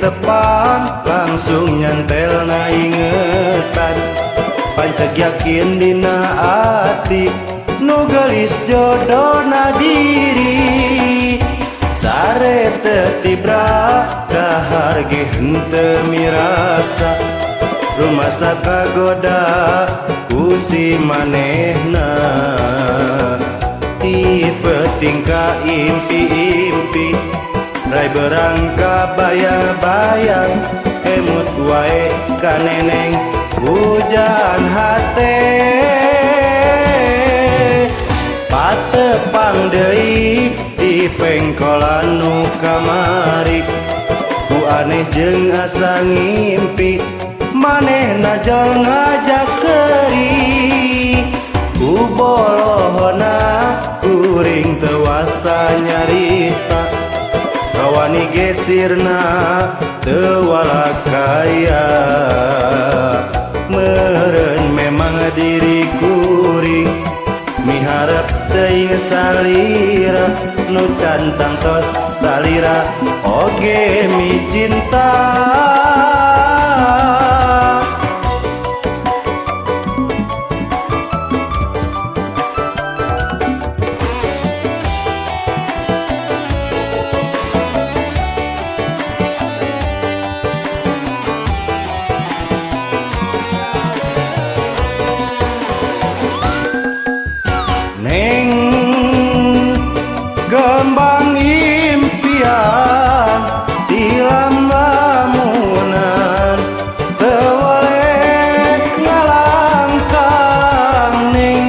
tepang langsung nyantel na ingetan panceg yakin dina ati nu gelis jodona diri sare teu tibra dahar ge henteu mirasa rumasa kagoda ku si manehna tipe tingkah impi-impi rai berangka bayang-bayang emut wae ka neneng hujan hate patepang deui di pengkolan nu kamari ku aneh jeung asa ngimpi manehna jol ngajak seuri ku bolohona kuring teu wasa nyarita kawani gesirna teu walakaya meureun memang diri kuring miharep teuing salira nu cantang tos salira oge mi cinta Gembang impian tilam lamunan teu waleh ngalangkang ning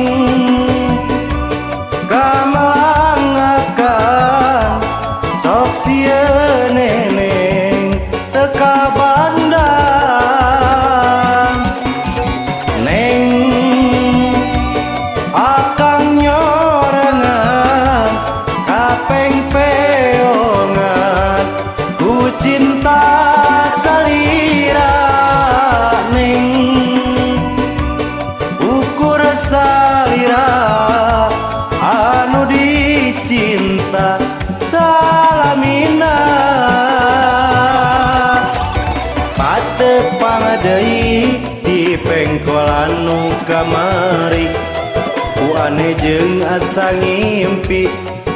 kamelangakan sok sieun neneng teu kabandang neng akang nyorengan kapeng peongan ku cinta salira ning ukur salira anu dicinta salamina patepang deui di pengkolan nu kamari ku aneh jeung asa ngimpi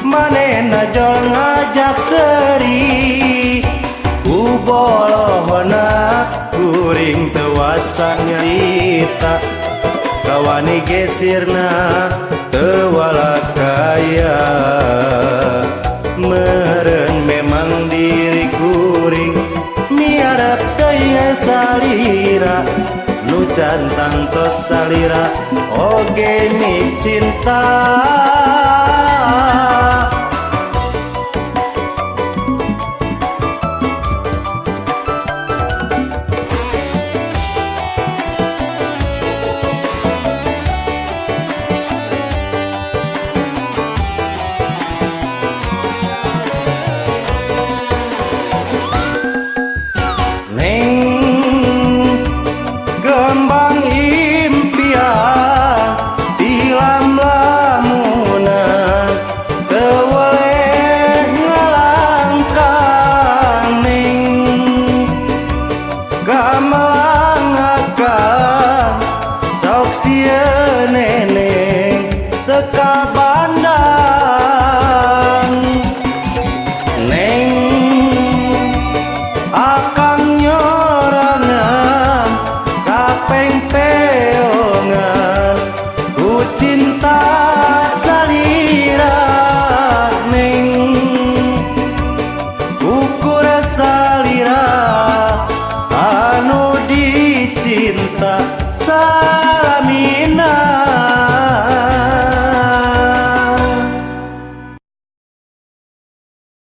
manehna jol ngajak seuri ku bolohona kuring teu wasa nyarita kawani gesirna teu walakaya meureun memang diri kuring miarep teuing salira nu cantang tos salira oge mi cinta gembang impian tilam lamunan teu waleh ngalangkang ning kamelangakan sok sieun neneng teu kabandang neng akang nyorangan kapeng peongan ku cinta